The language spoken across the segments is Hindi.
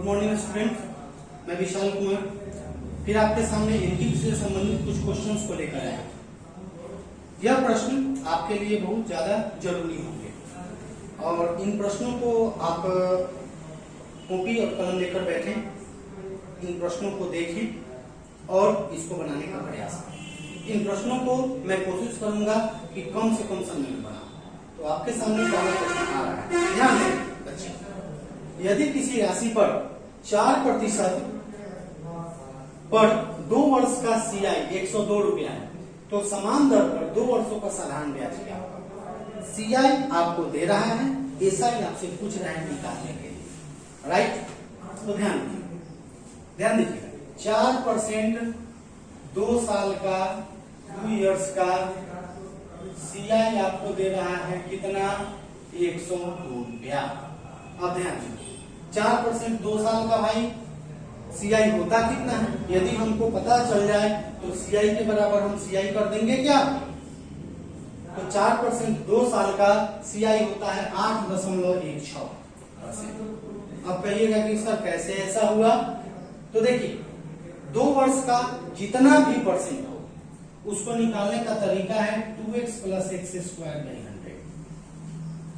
मॉर्निंग स्टूडेंट, मैं विशाल कुमार फिर आपके सामने इनकी से संबंधित कुछ क्वेश्चंस को लेकर आया। यह प्रश्न आपके लिए बहुत ज्यादा जरूरी होंगे और इन प्रश्नों को आप कॉपी और कलम लेकर बैठें, इन प्रश्नों को देखें और इसको बनाने का प्रयास करें। इन प्रश्नों को मैं कोशिश करूंगा कि कम से कम समय में बनाऊं। तो आपके सामने पहला प्रश्न आ रहा है, ध्यान दें बच्चे। यदि किसी राशि पर 4% पर 2 वर्ष का CI 102 रुपया है तो समान दर पर 2 वर्षों का साधारण ब्याज क्या होगा। CI आपको दे रहा है, SI आपसे पूछ रहा है निकालने के लिए, राइट। तो ध्यान दीजिएगा 4% 2 साल का 2 इयर्स का CI आपको दे रहा है कितना, 102 रुपया। अब ध्यान दीजिए 4% 2 साल का भाई CI होता कितना है, यदि हमको पता चल जाए तो CI के बराबर हम CI कर देंगे क्या। तो 4% 2 साल का CI होता है 8.16%। अब कहिएगा कि सर कैसे ऐसा हुआ। तो देखिए 2 वर्ष का जितना भी परसेंट हो उसको निकालने का तरीका है 2x + x²/100।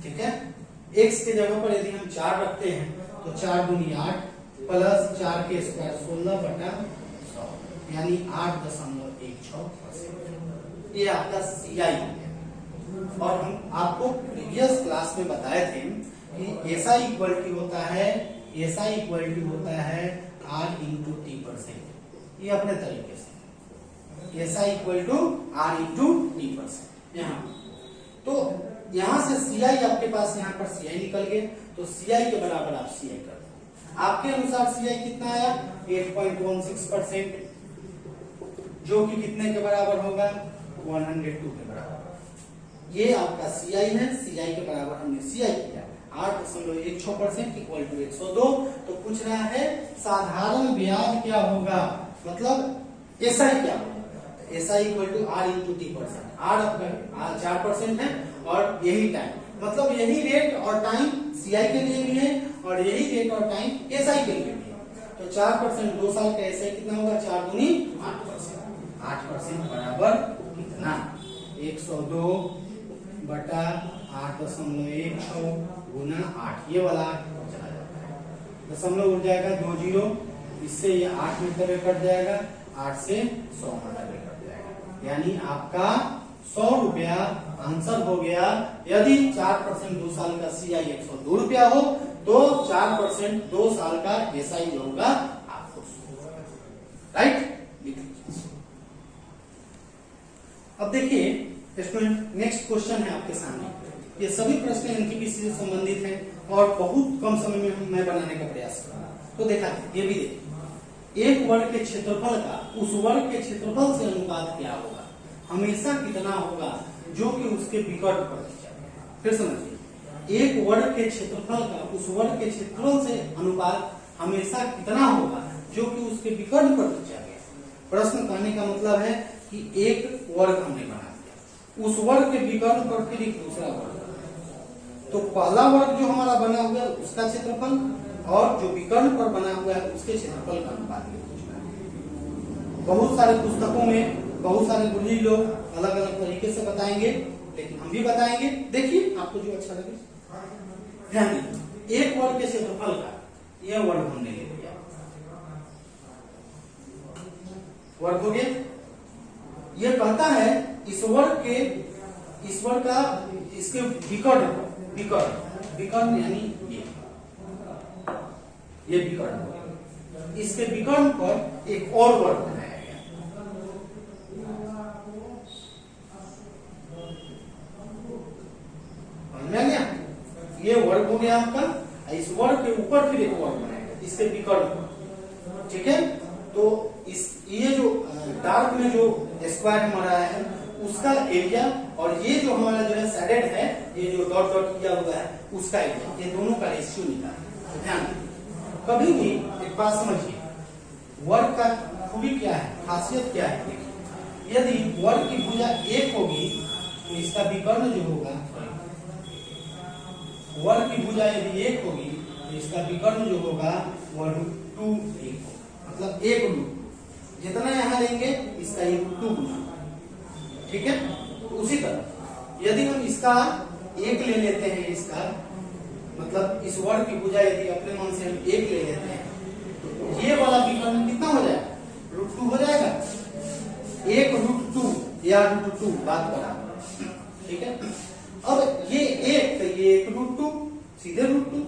ठीक है, x के जगह पर यदि हम 4 रखते हैं तो 4 दूनी 8 प्लस 4 के स्क्वायर 16/100 यानी 8.16%। ये आपका CI है। और हम आपको प्रीवियस क्लास में बताए थे कि SI इक्वलिटी होता है R × T%। ये अपने तरीके से SI = R × T%। यहाँ तो यहाँ से CI आपके पास, यहाँ पर CI निकल गए तो CI के बराबर आप CI कर दो। आपके अनुसार CI कितना आया, 8.16%, जो कि कितने के बराबर होगा, 102 के बराबर। ये आपका CI है, CI के बराबर हमने CI किया 8.16% = 102। तो पूछ रहा है साधारण ब्याज क्या होगा, मतलब SI क्या होगा। SI = R × T%। R आपका 4% है और यही टाइम, मतलब यही रेट और टाइम CI के लिए भी है और यही रेट और टाइम SI के लिए भी है। तो 4% 2 साल का SI कितना होगा, 4 दूनी 8%। 8% बराबर कितना, 102/8.16 × 8। ये वाला 8 चला जाता है, दशमलव उड़ जाएगा 2 0, इससे ये 8 में कट जाएगा, 8 से 100 में कट जाएगा, यानी आपका 100 रुपया आंसर हो गया। यदि 4% 2 साल का CI 102 रुपया हो तो 4% 2 साल का SI होगा आपको, राइट। अब देखिए स्टूडेंट, नेक्स्ट क्वेश्चन है आपके सामने। ये सभी प्रश्न एनटीपीसी से संबंधित हैं और बहुत कम समय में मैं बनाने का प्रयास करूंगा। तो देखा ये भी देखिए, एक वर्ग के क्षेत्रफल का उस वर्ग के क्षेत्रफल से अनुपात क्या होगा, हमेशा कितना होगा जो कि उसके विकर्ण पर जाएगा। फिर समझिए, एक वर्ग के क्षेत्रफल का उस वर्ग के क्षेत्रफल से अनुपात हमेशा कितना होगा जो कि उसके विकर्ण पर जाएगा। प्रश्न कहने का मतलब है कि एक वर्ग हमने बना दिया, उस वर्ग के विकर्ण पर फिर एक दूसरा वर्ग, तो पहला वर्ग जो हमारा बना हुआ है उसका क्षेत्रफल और जो विकर्ण पर बना हुआ है उसके क्षेत्रफल का अनुपात। बहुत सारे पुस्तकों में बहुत सारे गुरुजी लोग अलग अलग तरीके से बताएंगे, लेकिन हम भी बताएंगे। देखिए आपको जो अच्छा लगे। ध्यान दीजिए, एक वर्ग के क्षेत्रफल का यह वर्ग हमने ले लिया, वर्ग हो गया। ये कहता है इस वर्ग का इसके विकर्ण यानी ये विकर्ण हो गया, इसके विकर्ण पर एक और वर्ग बनाया गया। समझ गया, ये वर्ग हो गया आपका, इस वर्ग के ऊपर फिर एक वर्ग बनाएगा इसके विकर्ण पर। ठीक है, तो ये जो डार्क में जो स्क्वायर हमारा है उसका एरिया और ये जो हमारा जो है शेडेड है, ये जो डॉट डॉट किया हुआ है उसका एरिया, ये दोनों का रेशियो निकालना। तो ध्यान कभी भी एक बात समझिए, वर्ग का खूबी क्या है, खासियत क्या है। देखिए यदि वर्ग की भुजा 1 होगी तो इसका विकर्ण जो होगा, वर्ग की भुजा यदि 1 होगी तो इसका विकर्ण जो होगा वह √2 1 होगा, मतलब 1 √2 जितना यहाँ लेंगे इसका ये √2 गुना, ठीक है। तो उसी तरह यदि हम इसका 1 ले लेते हैं, इसका मतलब इस वर्ग की भुजा यदि अपने मन से हम 1 ले लेते हैं तो ये वाला विकर्ण कितना हो जाएगा, √2 हो जाएगा, 1 √2 या √2 बात करा, ठीक है। अब ये 1 तो ये 1 √2 सीधे √2,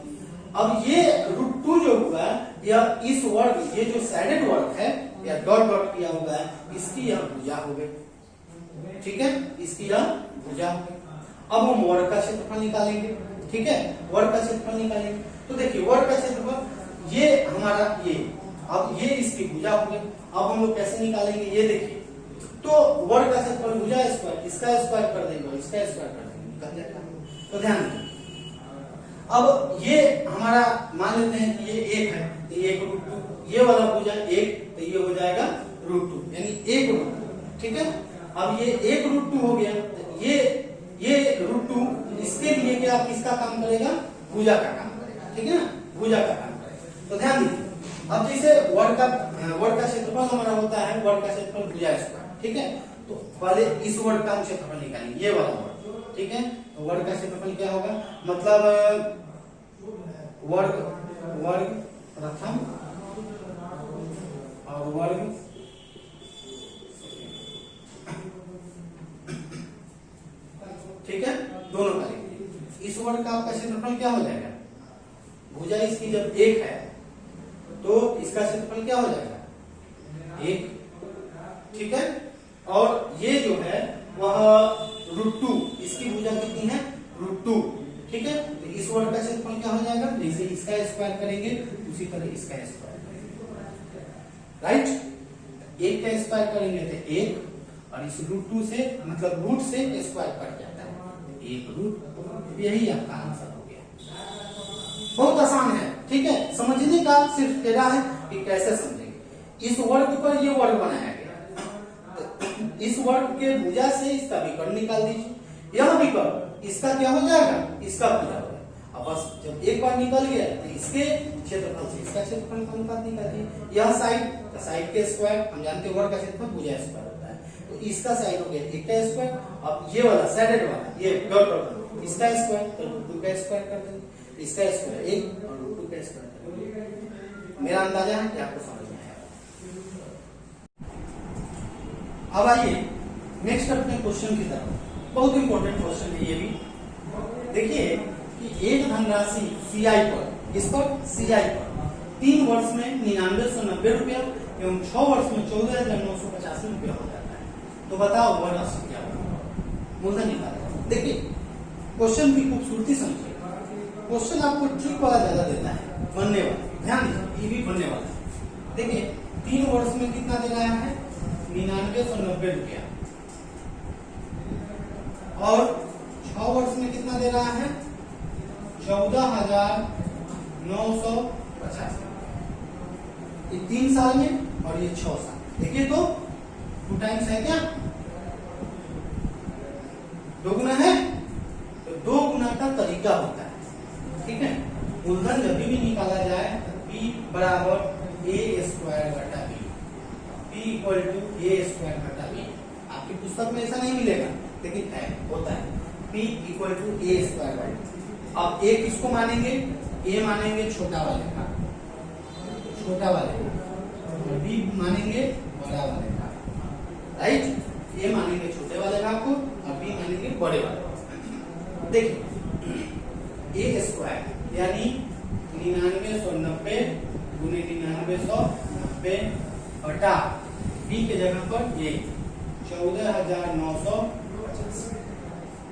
अब ये √2 जो हुआ यह इस वर्ग, ये जो साइडेड वर्ग है या डॉट डॉट किया हुआ है, इसकी यह भुजा हो गई, ठीक है, इसकी यह भुजा हो गई। अब हम वर्ग का क्षेत्रफल निकालेंगे, ठीक है, वर्ग का क्षेत्रफल निकालेंगे। तो देखिए वर्ग का क्षेत्रफल ये हमारा ये, अब ये इसकी भुजा हो गई। अब हम लोग कैसे निकालेंगे ये देखिए, तो वर्ग का क्षेत्रफल भुजा स्क्वायर, इसका स्क्वायर कर देंगे, इसका स्क्वायर कर देंगे, निकल जाएगा। तो ध्यान दीजिए, अब ये हमारा मान लेते हैं कि ये 1 है, तो ये 1 √2, ये वाला भुजा 1 तो ये हो जाएगा √2 यानी 1 √2, ठीक है। अब ये 1 √2 हो गया, तो ये √2 इसके लिए क्या किसका काम करेगा, भुजा का काम करेगा, ठीक है ना, भुजा का काम करेगा। तो ध्यान दीजिए, अब जैसे वर्ग का क्षेत्रफल हमारा होता है वर्ग का क्षेत्रफल भुजा स्क्वायर, ठीक है। तो पहले इस वर्ग का क्षेत्रफल निकालेंगे, ये वाला वर्ग, ठीक है। तो वर्ग का क्षेत्रफल क्या होगा, मतलब वर्ग प्रथम और वर्ग ठीक है, दोनों का लेंगे। इस वर्ग का आपका क्षेत्रफल क्या हो जाएगा, भुजा इसकी जब 1 है तो इसका क्षेत्रफल क्या हो जाएगा 1, ठीक है। और ये जो है वह √2, इसकी भुजा कितनी है √2, ठीक है। तो इस वर्ग का क्षेत्रफल क्या हो जाएगा, जैसे इसका स्क्वायर करेंगे उसी तरह इसका स्क्वायर करेंगे, राइट। 1 का स्क्वायर करेंगे तो 1, और इस √2 से मतलब रूट से स्क्वायर कट जाता है, 1 √2, यही आपका आंसर हो गया। बहुत आसान है, ठीक है। समझने का सिर्फ तेरा है कि कैसे समझेंगे। इस वर्ग पर ये वर्ग बनाया गया, इस वर्ग के भुजा से इसका विकर्ण निकाल दीजिए, यह विकर्ण इसका क्या हो जाएगा, इसका भुजा हो जाएगा। अब बस जब एक बार निकल गया तो इसके क्षेत्रफल से इसका क्षेत्रफल का अनुपात निकालिए। यह साइड के स्क्वायर, हम जानते हैं वर्ग का क्षेत्रफल भुजा स्क्वायर होता है, तो इसका साइड हो गया 1 का स्क्वायर। अब ये वाला साइडेड वाला ये डॉट इसका स्क्वायर, तो √2 का स्क्वायर कर देंगे, इसका स्क्वायर 1 और √2 का स्क्वायर कर देंगे। मेरा अंदाजा है कि आपको समझ में आया। अब आइए नेक्स्ट अपने क्वेश्चन की तरफ, बहुत इंपॉर्टेंट क्वेश्चन है ये भी। देखिए कि एक धनराशि CI पर, इस पर CI पर 3 वर्ष में 9990 रुपया एवं 6 वर्ष में 14,985 रुपया हो जाता है। तो बताओ वह राशि क्या होगा, मूलधन निकालें। देखिए क्वेश्चन की खूबसूरती समझिए, क्वेश्चन आपको ट्रिक वाला ज्यादा देता है, बनने वाला, ध्यान दीजिए ये भी बनने वाला है। देखिए 3 वर्ष में कितना दे रहा है 9990 रुपया, और 6 वर्ष में कितना दे रहा है 14,950, ये 3 साल में और ये 6 साल। देखिए तो 2 टाइम्स है क्या, 2 गुना है, तो 2 गुना का तरीका होता है, ठीक है। मूलधन जब भी निकाला जाए तो P बराबर A² घटा B, P equal to A² घटा B। आपकी पुस्तक में ऐसा नहीं मिलेगा लेकिन है, होता है P इक्वल टू A²। अब A किसको मानेंगे, A मानेंगे छोटा वाले का, छोटा वाले का, B मानेंगे बड़ा वाले का, राइट। A मानेंगे छोटे वाले का को और B मानेंगे बड़े वाले का। देखिए A² यानी 9990 गुने 9990 बटा B के जगह पर ये 14,950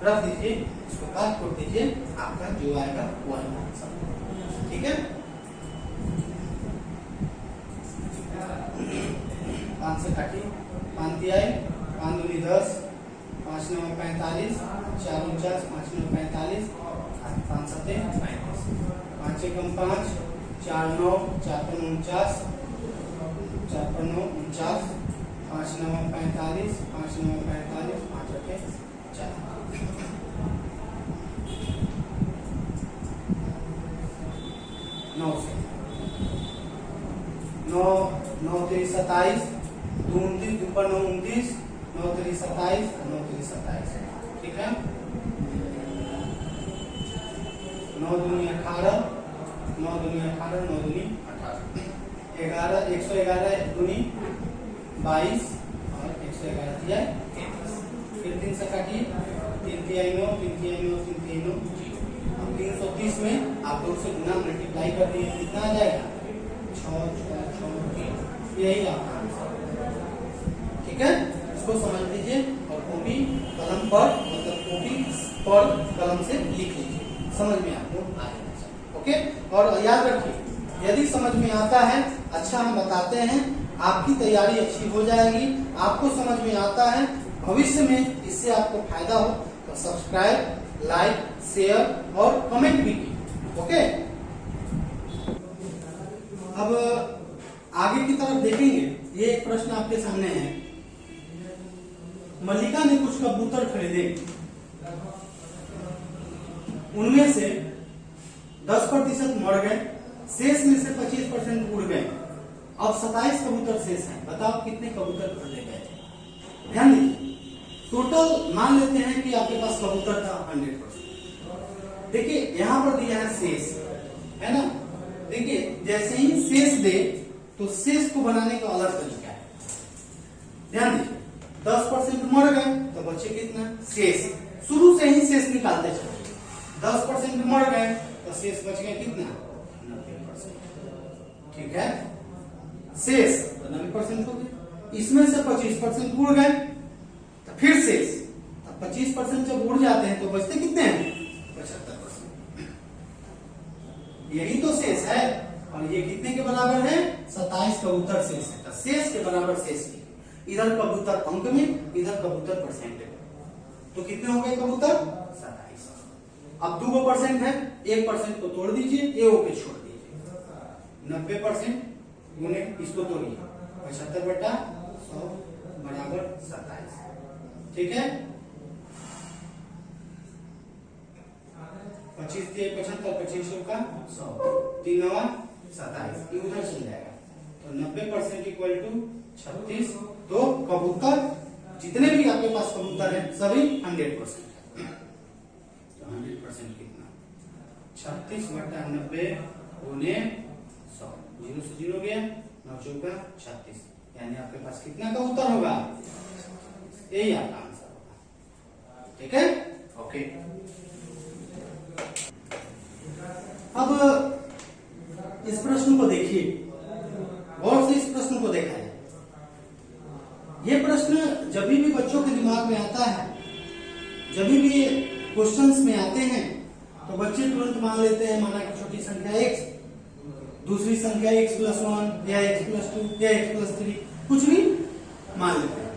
रख दीजिए, इसको काट कर दीजिए, आपका जो आएगा वो आंसर, ठीक है। 5 से काटिए, 5 आए, 5 दूनी 10, 5 9 45, 4 49, 5 9 45, 5 7 35, 5 एकम 5, 4 9, 4 49, 4 9 49, 5 9 45, 5 9 45, 5 8 4। 9 से 9 9 3 27 2 29 2 पर 9 29 9 3 27 9 3 27 ठीक है 9 दूनी 18 9 दूनी 18 9 दूनी 18 11 111 दूनी 22 और 111 दिया 33 फिर 3 से काटिए 3 3 9 3 3 9 3 3 9 अब 330 में आप 2 से गुना मल्टीप्लाई कर दिए कितना आ जाएगा 6 6 3 यही आपका आंसर ठीक है इसको समझ लीजिए और कॉपी कलम पर मतलब कॉपी पर कलम से लिख लीजिए समझ में आपको आ जाएगा ओके और याद रखिए यदि समझ में आता है अच्छा हम बताते हैं आपकी तैयारी अच्छी हो जाएगी आपको समझ में आता है भविष्य में इससे आपको फायदा हो तो सब्सक्राइब लाइक शेयर और कमेंट भी कीजिए ओके अब आगे की तरफ देखेंगे ये एक प्रश्न आपके सामने है मल्लिका ने कुछ कबूतर खरीदे उनमें से 10% मर गए शेष में से 25% उड़ गए अब 27 कबूतर शेष हैं बताओ कितने कबूतर खरीदे गए थे ध्यान दीजिए टोटल मान लेते हैं कि आपके पास कबूतर था 100% देखिए यहां पर दिया है शेष है ना देखिए जैसे ही शेष दे तो शेष को बनाने का अलग तरीका है ध्यान दीजिए 10% मर गए तो बचे कितना शेष शुरू से ही शेष निकालते चलिए 10% मर गए तो शेष बच गया कितना 90% ठीक है शेष तो 90% हो गया इसमें से 25% उड़ गए तो फिर शेष अब 25% जब उड़ जाते हैं तो बचते कितने हैं 75% यही तो शेष है और ये कितने के बराबर है 27 कबूतर शेष है तो शेष के बराबर शेष की इधर कबूतर अंक में इधर कबूतर परसेंट में तो कितने हो गए कबूतर 27 अब 2% है 1% को तोड़ दीजिए ये ओके छोड़ दीजिए 90% गुने इसको तोड़िए 75/100 बराबर 27 ठीक है 25 दिए 75 25 का 100 3 9 27 ये उधर चल जाएगा तो 90% इक्वल टू 36 तो कबूतर जितने भी आपके पास कबूतर हैं सभी 100% तो 100% कितना 36/90 गुने 100 0 से 0 गया 9 चौका 36 यानी आपके पास कितना कबूतर होगा यही आपका आंसर होगा ठीक है ओके अब इस प्रश्न को देखिए गौर से इस प्रश्न को देखा है ये प्रश्न जब भी बच्चों के दिमाग में आता है जब भी क्वेश्चंस में आते हैं तो बच्चे तुरंत मान लेते हैं माना कि छोटी संख्या x दूसरी संख्या x+1 या x+2 या x+3 कुछ भी मान लेते हैं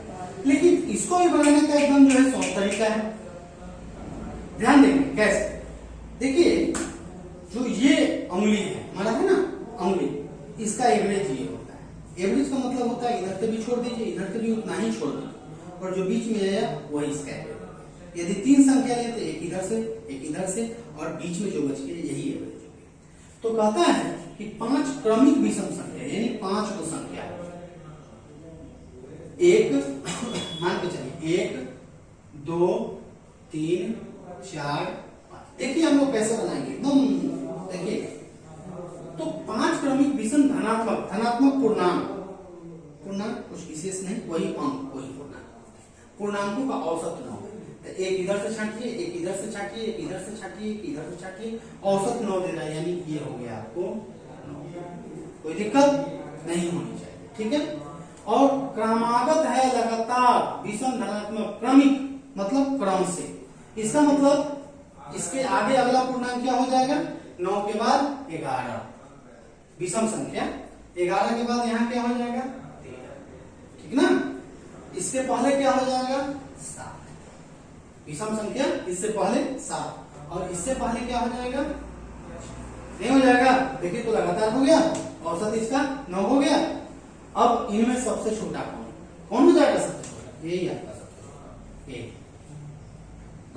लेकिन इसको भी बनाने का एकदम जो है सॉफ्ट तरीका है ध्यान देंगे कैसे देखिए जो ये उंगली है हमारा है ना उंगली इसका एवरेज ये होता है एवरेज का मतलब होता है इधर से भी छोड़ दीजिए इधर से भी उतना ही छोड़ दीजिए और जो बीच में आया वही इसका एवरेज यदि 3 संख्या लेते तो एक इधर से और बीच में जो बच गया यही एवरेज हो गया तो कहता है कि 5 क्रमिक विषम संख्या यानी 5 को संख्या एक मान के चलिए 1 2 3 4 5 देखिए हम लोग कैसे बनाएंगे एकदम देखिए तो 5 क्रमिक विषम धनात्मक पूर्णांक कुछ विशेष नहीं वही अंक वही पूर्णांकों का औसत 9 तो एक इधर से छाटिए एक इधर से छाटिए एक इधर से छाटिए एक इधर से छाटिए औसत 9 दे रहा है यानी ये हो गया आपको 9 कोई दिक्कत नहीं होनी चाहिए ठीक है और क्रमागत है लगातार विषम धनात्मक क्रमिक मतलब क्रम से इसका मतलब इसके आगे अगला पूर्णांक क्या हो जाएगा 9 के बाद 11 विषम संख्या 11 के बाद यहाँ क्या हो जाएगा 13 ठीक ना इसके पहले क्या हो जाएगा 7 विषम संख्या इससे पहले 7 और इससे पहले क्या हो जाएगा नहीं हो जाएगा देखिए तो लगातार हो गया औसत इसका 9 हो गया अब इनमें सबसे छोटा कौन हो जाएगा सबसे छोटा यही आपका सबसे छोटा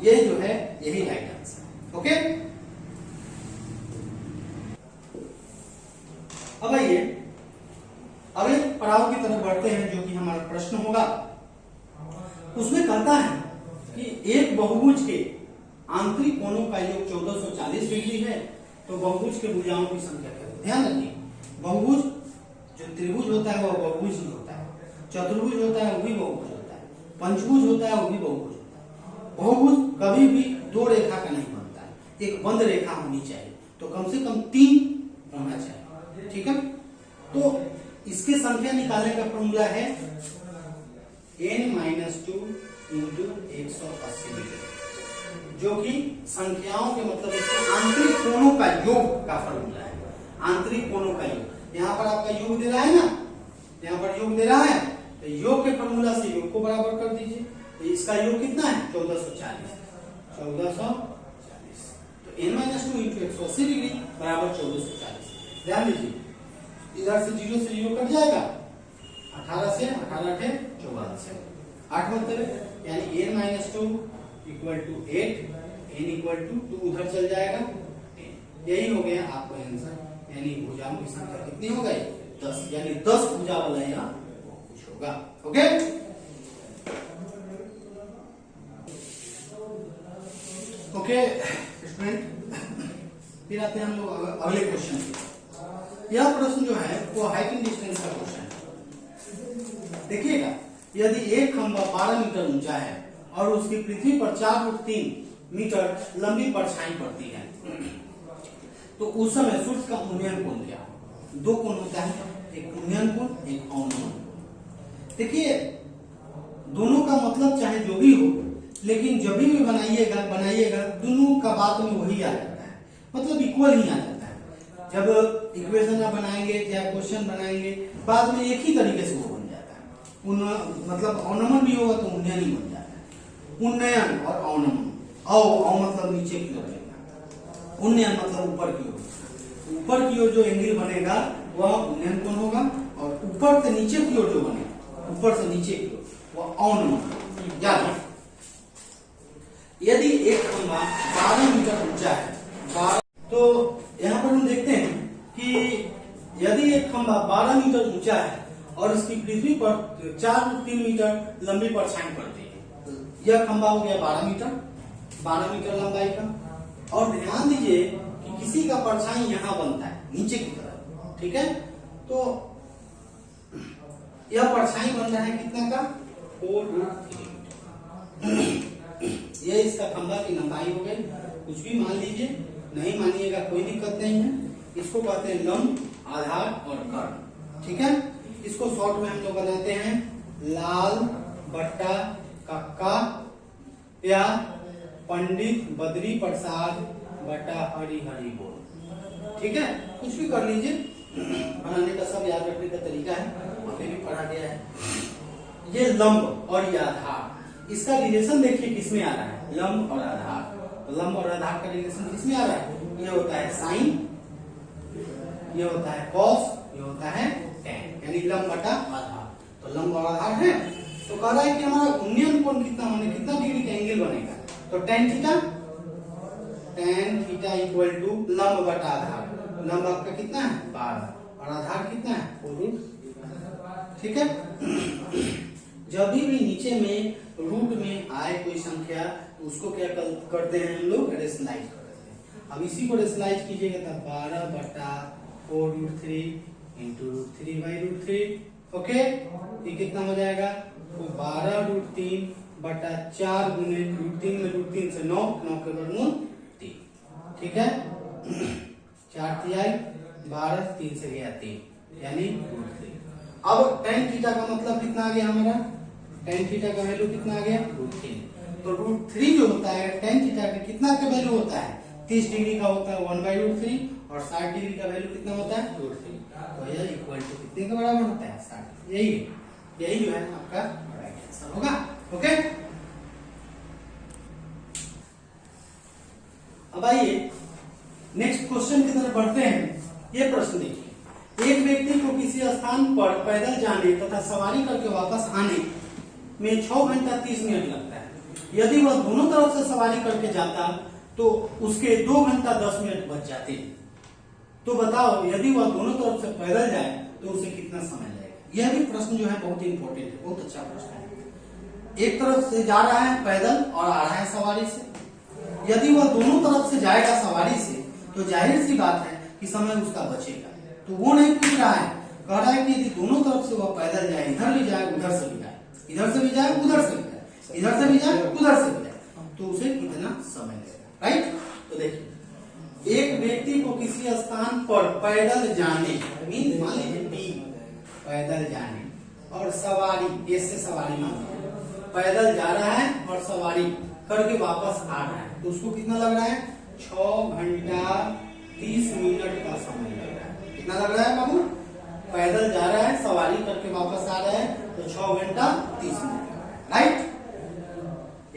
ये जो है यही राइट आंसर ओके आइए अगले पड़ाव की तरफ बढ़ते हैं, जो कि हमारा प्रश्न होगा। उसमें कहता है कि एक बहुभुज के आंतरिक कोणों का योग 1440 डिग्री है, तो बहुभुज के भुजाओं की संख्या क्या है। ध्यान रखिए, बहुभुज जो त्रिभुज होता है वह बहुभुज ही होता है, चतुर्भुज होता है वो भी बहुभुज होता है, पंचभुज होता है वो भी बहुभुज होता है। बहुभुज कभी भी दो रेखा का नहीं बनता है, एक बंद रेखा होनी चाहिए, तो कम से कम 3 होना चाहिए। ठीक है, तो इसकी संख्या निकालने का फॉर्मूला है n-2 × 180 डिग्री, जो कि संख्याओं के मतलब इसके आंतरिक कोणों का योग का फॉर्मूला है। आंतरिक कोणों का योग, यहाँ पर आपका योग दे रहा है ना, यहाँ पर योग दे रहा है, तो योग के फॉर्मूला से योग को बराबर कर दीजिए। तो इसका योग कितना है 1440, तो n-2 × 180 डिग्री बराबर 1440। ध्यान दीजिए, इधर से 0 से योग कट जाएगा, 18 से 18 × 44 8 मतलब, यानी n-2 = 8, n = 2 उधर चल जाएगा 10। यही हो गया आपका आंसर, यानी भुजाओं की संख्या कितनी हो गई 10, यानी 10 भुजा वाला यहाँ कुछ होगा। ओके, ओके स्टूडेंट, फिर आते हैं हम लोग अगले क्वेश्चन पे। यह प्रश्न जो है वो हाइट एंड डिस्टेंस का क्वेश्चन है। देखिएगा, यदि एक खंभा 12 मीटर ऊंचा है और उसकी पृथ्वी पर 4.3 मीटर लंबी परछाई पड़ती है, तो उस समय सूर्य का उन्नयन कोण क्या हो। 2 कोण होता है, एक उन्नयन कोण, एक अवनमन कोण। देखिए, दोनों का मतलब चाहे जो भी हो, लेकिन जब भी बनाइएगा दोनों का बात में वही आ जाता है, मतलब इक्वल ही आ जाता है। जब इक्वेशन आप बनाएंगे या क्वेश्चन बनाएंगे, बाद में एक ही तरीके से वो बन जाता है। मतलब अवनमन भी होगा तो उन्नयन ही बन जाता है। उन्नयन और अवनमन, अव मतलब नीचे की ओर, उन्नयन मतलब ऊपर की ओर। ऊपर की ओर जो एंगल बनेगा वह उन्नयन कोण होगा, और ऊपर से नीचे की ओर जो बनेगा, ऊपर से नीचे की ओर, वह अवनमन। याद, यदि एक खंभा 12 मीटर ऊंचा है, तो यहाँ पर हम देखते हैं कि यदि एक खंभा 12 मीटर ऊंचा है और इसकी पृथ्वी पर 4.3 मीटर लंबी परछाई पड़ती है, यह खंभा हो गया 12 मीटर लंबाई का। और ध्यान दीजिए कि किसी का परछाई यहाँ बनता है नीचे की तरफ, ठीक है, तो यह परछाई बन रहा है कितना का 4√3। ये इसका खंभा की लंबाई हो गई। कुछ भी मान लीजिए, नहीं मानिएगा कोई दिक्कत नहीं है। इसको कहते हैं लंब, आधार और कर्ण। ठीक है, इसको शॉर्ट में हम लोग बनाते हैं लाल बट्टा कक्का या पंडित बद्री प्रसाद बट्टा हरि हरि बोल। ठीक है, कुछ भी कर लीजिए, बनाने का सब याद रखने का तरीका है, वहां पे भी पढ़ा गया है। ये लंब और ये आधार, इसका रिलेशन देखिए किसमें आ रहा है, लंब और आधार। तो लंब और आधार का रिलेशन किसमें आ रहा है, ये होता है साइन, ये होता है कॉस, ये होता है टैन, यानी लंब बटा आधार। तो लंब और आधार है, तो कह रहा है कि हमारा उन्नयन कोण कितना माने कितना डिग्री का एंगल बनेगा, तो tan थीटा इक्वल टू लंब बटा आधार। लंब आपका कितना है 12 और आधार कितना है 4√। ठीक है, जब भी नीचे में रूट में आए कोई संख्या, तो उसको क्या करते हैं हम लोग, रेशनलाइज कर देते हैं। अब इसी को रेशनलाइज कीजिएगा तो 12 बटा 4√3 इंटू √3/√3। ओके, ये कितना हो जाएगा, तो 12√3 बटा 4 गुने √3 में √3 से 9 के वर्गमूल 3। ठीक है, 4 तिहाई 12, 3 से गया 3, यानी √3। अब tan थीटा का मतलब कितना आ गया हमारा, tan थीटा का वैल्यू कितना आ गया √3। तो √3 जो होता है tan थीटा का कितना का वैल्यू होता है, 30 डिग्री का होता है 1/√3, और 60 डिग्री का वैल्यू कितना होता है √3। तो यह इक्वल टू कितने के बराबर होता है 60। यही जो है आपका राइट आंसर होगा। ओके, अब आइए नेक्स्ट क्वेश्चन की तरफ बढ़ते हैं। ये प्रश्न देखिए, एक व्यक्ति को किसी स्थान पर पैदल जाने तथा सवारी करके वापस आने में 6 घंटा 30 मिनट लगता है। यदि वह दोनों तरफ से सवारी करके जाता तो उसके 2 घंटा 10 मिनट बच जाते। तो बताओ यदि वह दोनों तरफ से पैदल जाए तो उसे कितना समय लगेगा। यह भी प्रश्न जो है बहुत इंपॉर्टेंट है, बहुत अच्छा प्रश्न है। एक तरफ से जा रहा है पैदल और आ रहा है सवारी से। यदि वह दोनों तरफ से जाएगा सवारी से तो जाहिर सी बात है कि समय उसका बचेगा। तो वो नहीं पूछ रहा है, कह रहा है कि यदि दोनों तरफ से वह पैदल जाए, इधर भी जाए उधर से भी जाए, इधर से भी जाए उधर से भी जाए, इधर से भी जाए उधर से भी जाए, तो उसे कितना समय लगेगा। राइट। तो देखिए, एक व्यक्ति को किसी स्थान पर पैदल जाने, मीन मान लीजिए पैदल जाने और सवारी, इससे सवारी मान लीजिए पैदल जा रहा है और सवारी करके वापस आ रहा है, तो उसको कितना लग रहा है? 6 घंटा 30 मिनट का समय लग रहा है। कितना लग रहा है बाबू? पैदल जा रहा है, सवारी करके वापस आ रहा है, तो 6 घंटा 30 मिनट लग रहा है। राइट।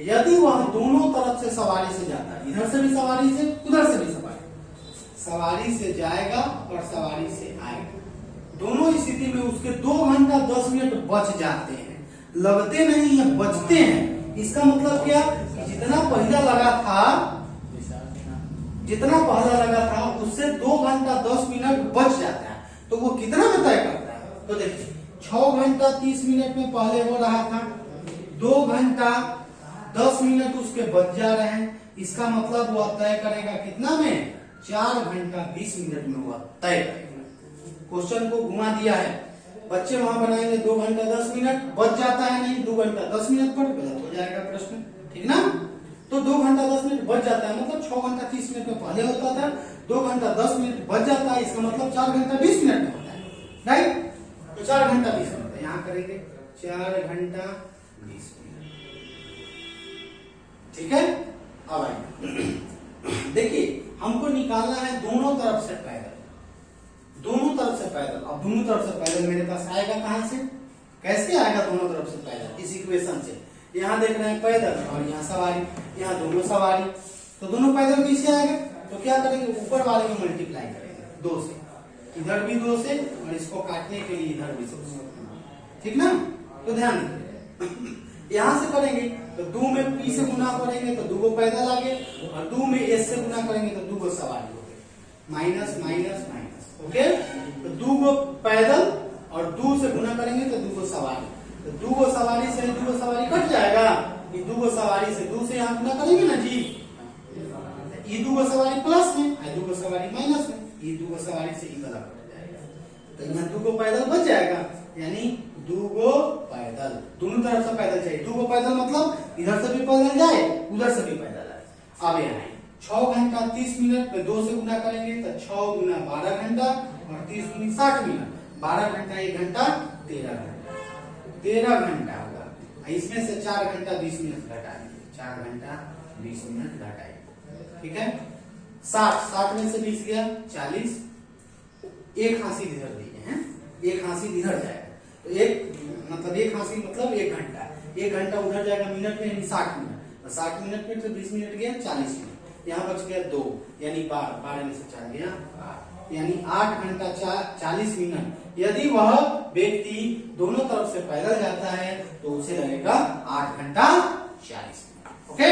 यदि वह दोनों तरफ से सवारी से जाता है, इधर से भी सवारी से उधर से भी सवारी से जाएगा और सवारी से आएगा, दोनों स्थिति में उसके 2 घंटा 10 मिनट बच जाते हैं। लगते नहीं है, बचते हैं। इसका मतलब क्या? जितना पहला लगा था उससे 2 घंटा 10 मिनट बच जाता है, तो वो कितना में तय करता है? तो देखिए 6 घंटा 30 मिनट में पहले हो रहा था, 2 घंटा 10 मिनट उसके बच जा रहे हैं। इसका मतलब वह तय करेगा कितना में? 4 घंटा 20 मिनट में वह तय करेगा। क्वेश्चन को घुमा दिया है, बच्चे वहां बनाएंगे 2 घंटा 10 मिनट, बच जाता है नहीं, 2 घंटा 10 मिनट पर गलत हो जाएगा प्रश्न। ठीक ना? तो 2 घंटा 10 मिनट बच जाता है, मतलब 6 घंटा 30 मिनट में पहले होता था, 2 घंटा 10 मिनट बच जाता है, इसका मतलब 4 घंटा 20 मिनट में होता है। राइट। तो 4 घंटा 20 मिनट यहाँ करेंगे 4 घंटा 20 मिनट। ठीक है। अब आइए देखिए, हमको निकालना है दोनों तरफ से पैदल, दोनों तरफ से पैदल। अब दोनों तरफ से पैदल मेरे पास आएगा कहां से? कैसे आएगा दोनों तरफ से पैदल? इस इक्वेशन से। यहाँ देख रहे हैं पैदल और यहाँ सवारी, यहाँ दोनों सवारी, तो दोनों पैदल कैसे आएगा? तो क्या करेंगे? ऊपर वाले में मल्टीप्लाई करेंगे 2 से, इधर भी 2 से, और इसको काटने के लिए इधर भी 2 से। ठीक ना? तो ध्यान दीजिए, यहां से करेंगे तो 2 में p से गुना करेंगे तो 2 पैदल आ गए, और 2 में s से गुना करेंगे तो 2 सवारी हो गए, माइनस माइनस माइनस। ओके। तो 2 पैदल और 2 से गुना करेंगे तो 2 सवारी, तो 2 सवारी से 2 सवारी कट जाएगा। ये 2 सवारी से 2 से यहाँ गुना करेंगे ना जी, ये 2 सवारी प्लस में, 2 सवारी माइनस में, ये 2 सवारी से ही गलत कट जाएगा, तो यहाँ 2 पैदल बच जाएगा, यानी 2 पैदल। दोनों तरफ से पैदल चाहिए। 2 पैदल मतलब इधर से भी पैदल जाए उधर से भी पैदल आए। अब यहाँ 6 घंटा 30 मिनट में 2 से गुना करेंगे तो 6 गुना 12 घंटा और 30 गुनी 60 मिनट, 12 घंटा 1 घंटा 13 घंटा, 13 घंटा होगा। इसमें से 4 घंटा 20 मिनट घटाएंगे, 4 घंटा 20 मिनट घटाएंगे। ठीक है। 60 में से 20 गया 40, एक हासिल इधर दिए हैं, एक हासिल इधर जाएगा, तो एक हासिल मतलब 1 घंटा, 1 घंटा उधर जाएगा मिनट में, यानी 60 मिनट, तो 60 मिनट में तो 20 मिनट गया 40 मिनट, यहाँ बच गया 2, यानी 12 में से 4 गया 8, यानी 8 घंटा 40 मिनट। यदि वह व्यक्ति दोनों तरफ से पैदल जाता है तो उसे लगेगा 8 घंटा 40 मिनट। ओके।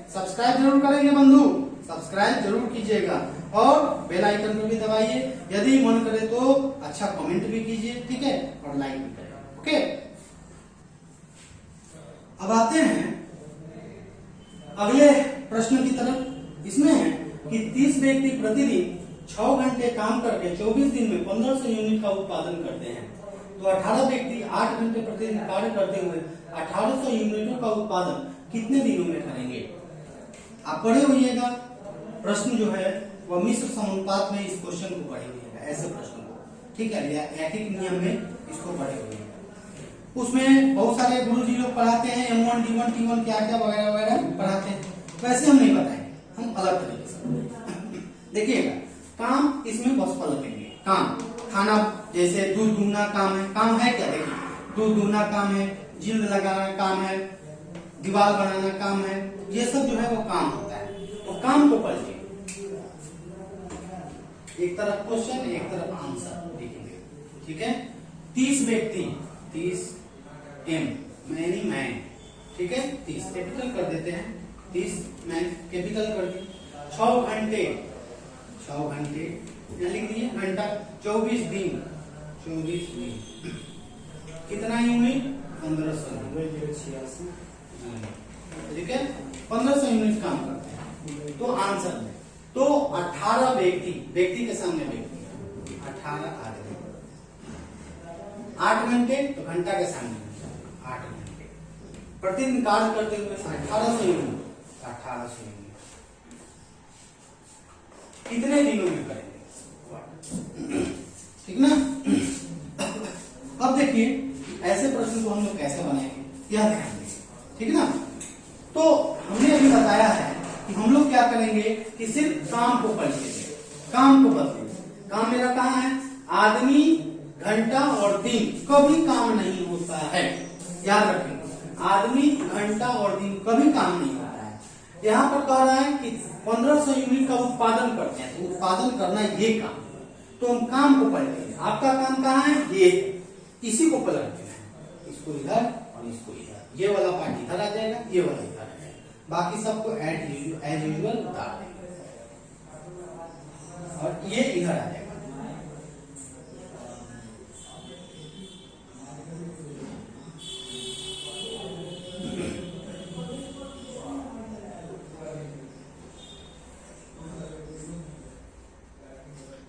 सब्सक्राइब जरूर करेंगे बंधु, सब्सक्राइब जरूर कीजिएगा और बेल आइकन को भी दबाइए। यदि मन करे तो अच्छा कमेंट भी कीजिए, ठीक है, और लाइक भी करें। ओके। अब आते हैं अगले प्रश्न की तरफ। इसमें है कि 30 व्यक्ति प्रतिदिन 6 घंटे काम करके 24 दिन में 1500 यूनिट का उत्पादन करते हैं, तो 18 व्यक्ति 8 घंटे प्रतिदिन कार्य करते हुए 1800 यूनिटों का उत्पादन कितने दिनों में करेंगे? आप पढ़े होइएगा, प्रश्न जो है वह मिश्र समानुपात में इस क्वेश्चन को पढ़े होइएगा, ऐसे प्रश्न को। ठीक है, एक एक नियम में इसको पढ़े होइएगा। उसमें बहुत सारे गुरुजी लोग पढ़ाते हैं M1 D1 T1 क्या क्या वगैरह वगैरह पढ़ाते हैं, वैसे हम नहीं बताएंगे, हम अलग तरीके से। देखिएगा, काम इसमें बस पलटेंगे। काम खाना, जैसे दूध दूहना काम है क्या? देखिए, दूध दूहना काम है, जिल्द लगाना काम है, दीवार बनाना काम है, ये सब जो है वो काम होता है। तो काम को पढ़िए, एक तरफ क्वेश्चन एक तरफ आंसर लिखेंगे। ठीक है। 30 व्यक्ति, 30 M मैनी मैन, ठीक है, 30 कैपिटल कर देते हैं, 30 मैन कैपिटल कर दिए। 6 घंटे यहाँ लिख दिए घंटा 24 दिन, 24 दिन कितना यूनिट 1586, ठीक है 1500 यूनिट काम करते हैं। तो आंसर में तो 18 व्यक्ति के सामने व्यक्ति 18 आदमी, 8 घंटे तो घंटा के सामने 8 घंटे, प्रतिदिन कार्य करते हुए 1800 यूनिट, 1800 यूनिट कितने दिनों में करेंगे, ठीक ना। अब देखिए ऐसे प्रश्न को हम लोग कैसे बनाएंगे यह ध्यान देंगे, ठीक ना। तो हमने अभी बताया है कि हम लोग क्या करेंगे कि सिर्फ काम को पलटेंगे, काम को बदलेंगे। काम मेरा कहाँ है, आदमी, घंटा और दिन, कभी काम नहीं होता है, याद रखेंगे आदमी, घंटा और दिन कभी काम नहीं होता है। यहाँ पर कह रहा है कि 1500 यूनिट का उत्पादन करते हैं, तो उत्पादन करना ये काम, तो हम काम को पलटेंगे। आपका काम कहाँ है, ये इसी को पलटते हैं, इसको इधर और इसको इधर, ये वाला पार्ट इधर आ जाएगा, ये वाला इधर आ जाएगा, बाकी सबको एज यूजुअल उतार देंगे और ये इधर आ जाएगा।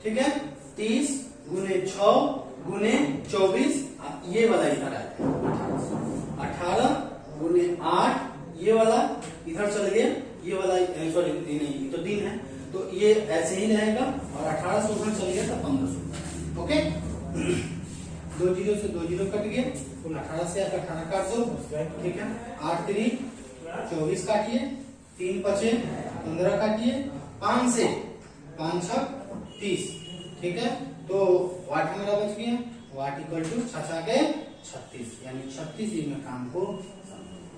ठीक है 30 गुने 6 गुने 24, ये वाला इधर आ जाएगा 18 गुने 8, ये वाला इधर चल गया, ये वाला सॉरी नहीं तो दिन है, तो ये ऐसे ही रहेगा और 1800 उधर चल गया तो 1500। ओके 2 जीरो से 2 जीरो कट गया, 18 से 18 काट दो, ठीक है 8 3 24 काटिए, 3 बचे 15 काटिए, 5 से 5 6 30, ठीक है। तो वाट हमारा बच गया, वाट इक्वल टू 6 के 36, यानी 36 दिन में काम को,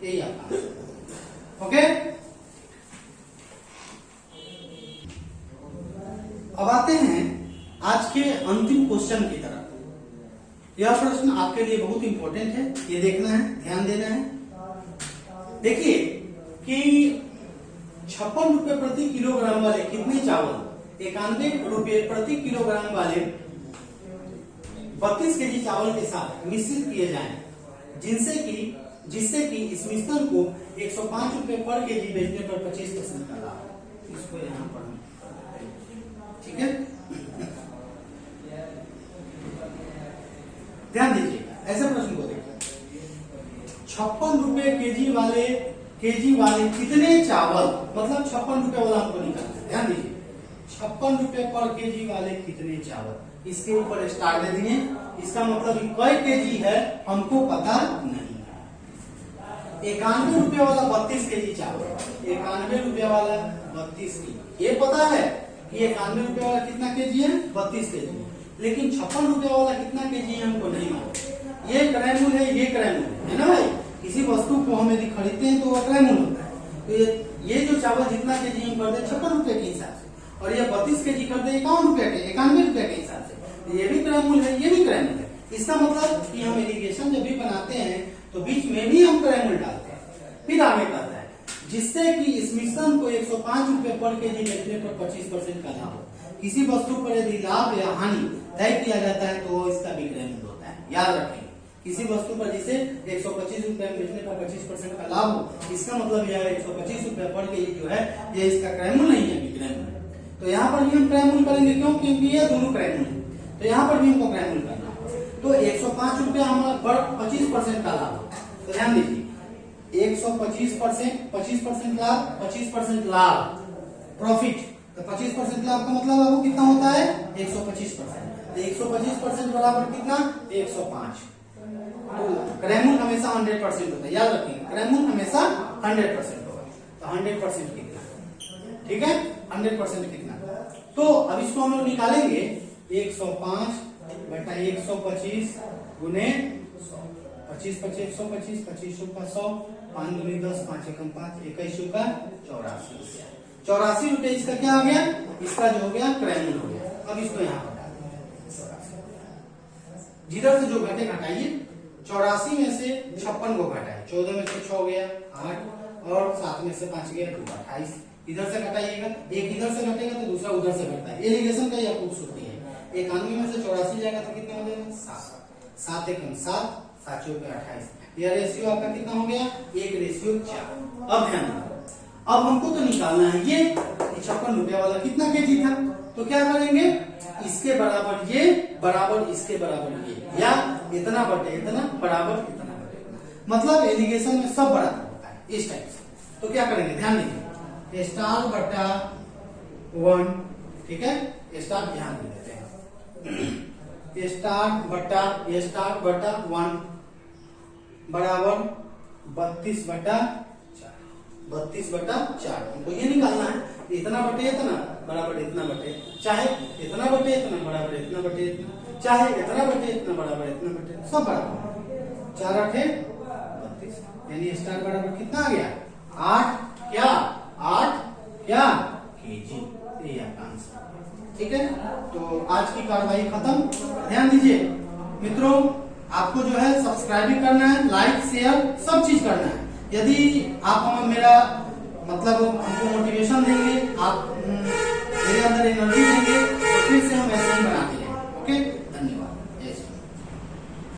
यही आपका। ओके अब आते हैं आज के अंतिम क्वेश्चन की तरफ। यह प्रश्न आपके लिए बहुत इंपॉर्टेंट है, ये देखना है, ध्यान देना है। देखिए कि 56 रुपए प्रति किलोग्राम वाले कितने चावल 91 रुपए प्रति किलोग्राम वाले 32 केजी चावल के साथ मिश्रित किए जाएं, जिससे कि इस मिश्रण को 105 रुपए पर केजी बेचने पर 25% का लाभ। इसको यहाँ पर ठीक है, ध्यान दीजिएगा ऐसे प्रश्न को देखिए। 56 रुपए केजी वाले कितने चावल, मतलब 56 रुपए वाला हमको निकालना है, ध्यान दीजिए 56 रुपए पर केजी वाले कितने चावल, इसके ऊपर स्टार दे दिए, इसका मतलब कई केजी है हमको पता नहीं। 91 रुपए वाला 32 केजी चावल, 91 रुपए वाला 32 केजी, ये पता है कि 91 रुपए वाला कितना केजी है 32 केजी, लेकिन 56 रुपए वाला कितना केजी है हमको नहीं मालूम। ये क्रयमूल्य है, ये क्रयमूल्य है ना भाई, किसी वस्तु को हम यदि खरीदते हैं तो वह क्रयमूल्य होता है। तो ये जो चावल जितना केजी हम कर दे 56 रुपए के हिसाब से, और ये 32 केजी कर दे 51 रुपए के, 91 रुपए के हिसाब से, ये भी क्रयमूल्य है, ये भी क्रयमूल्य है। इसका मतलब कि हम इरिगेशन जब भी बनाते हैं तो बीच में भी हम क्रयमूल्य डालते हैं। फिर आगे कहता है जिससे कि इस मिश्रण को 105 रुपए पर केजी बेचने पर 25% का लाभ हो। किसी वस्तु पर यदि लाभ या हानि तय किया जाता है तो इसका विक्रय मूल्य होता है, याद रखेंगे। किसी वस्तु पर जिसे 125 रुपए में बेचने पर 25% का लाभ हो, इसका मतलब यह 125 रुपए पर केजी जो है ये इसका क्रय मूल्य नहीं है, विक्रय मूल्य। तो यहाँ पर भी हम क्रय मूल्य करेंगे, क्यों, क्योंकि ये दोनों क्रय मूल्य, तो यहाँ पर भी हमको क्रय मूल्य करना। तो 105 रुपए हमारा पर 25% का लाभ, तो ध्यान दीजिए 125%, 25% लाभ, 25% लाभ प्रॉफिट, तो 25% लाभ का मतलब आपको कितना होता है 125%, तो 125% बराबर कितना 105। तो क्रयमूल्य हमेशा 100% होता है, याद रखिए क्रयमूल्य हमेशा 100% होगा। तो 100% कितना, ठीक है 100% कितना, तो अब इसको हम लोग निकालेंगे 105 बटा 125 गुने 25 25 125 25 का 100, 5 दूनी 10, 5 एकम 5, 21 का 84 रुपया। 84 रुपये इसका क्या हो गया, इसका जो हो गया क्रयमूल्य हो गया। अब इसको यहाँ पर डाल देंगे 84, जिधर से जो घटे घटाइए, 84 में से 56 को घटाए, 14 में से 6 गया 8 और 7 में से 5 गया 2, 28, इधर से घटाइएगा, एक इधर से घटेगा तो दूसरा उधर से घटता है। एलिगेशन का यह खूबसूरती है। 91 में से 84 जाएगा तो कितना हो जाएगा? 7। 7 एकम 7, 7 चौके 28। यह रेशियो आपका कितना हो गया? 1:4। अब ध्यान दो, अब हमको तो निकालना है ये 56 रुपया वाला कितना केजी था, तो क्या करेंगे? इसके बराबर ये बराबर इसके बराबर ये, या इतना बटे इतना बराबर इतना बटे इतना। मतलब एलिगेशन में सब बराबर होता है इस टाइप से। तो क्या करेंगे? ध्यान दीजिए, स्टार बटा 1, ठीक है, स्टार ध्यान दे देते हैं, स्टार बटा 1 बराबर 32/4 हमको ये निकालना है। इतना बटे इतना बराबर इतना बटे, चाहे इतना बटे इतना बराबर इतना बटे इतना, चाहे इतना बटे इतना बराबर इतना बटे, सब बराबर 4 8 32, यानी स्टार बराबर कितना आ गया? 8 क्या केजी। ये आपका आंसर, ठीक है। तो आज की कार्रवाई खत्म। ध्यान दीजिए मित्रों, आपको जो है सब्सक्राइब भी करना है, लाइक शेयर सब चीज करना है। यदि आप मेरा मतलब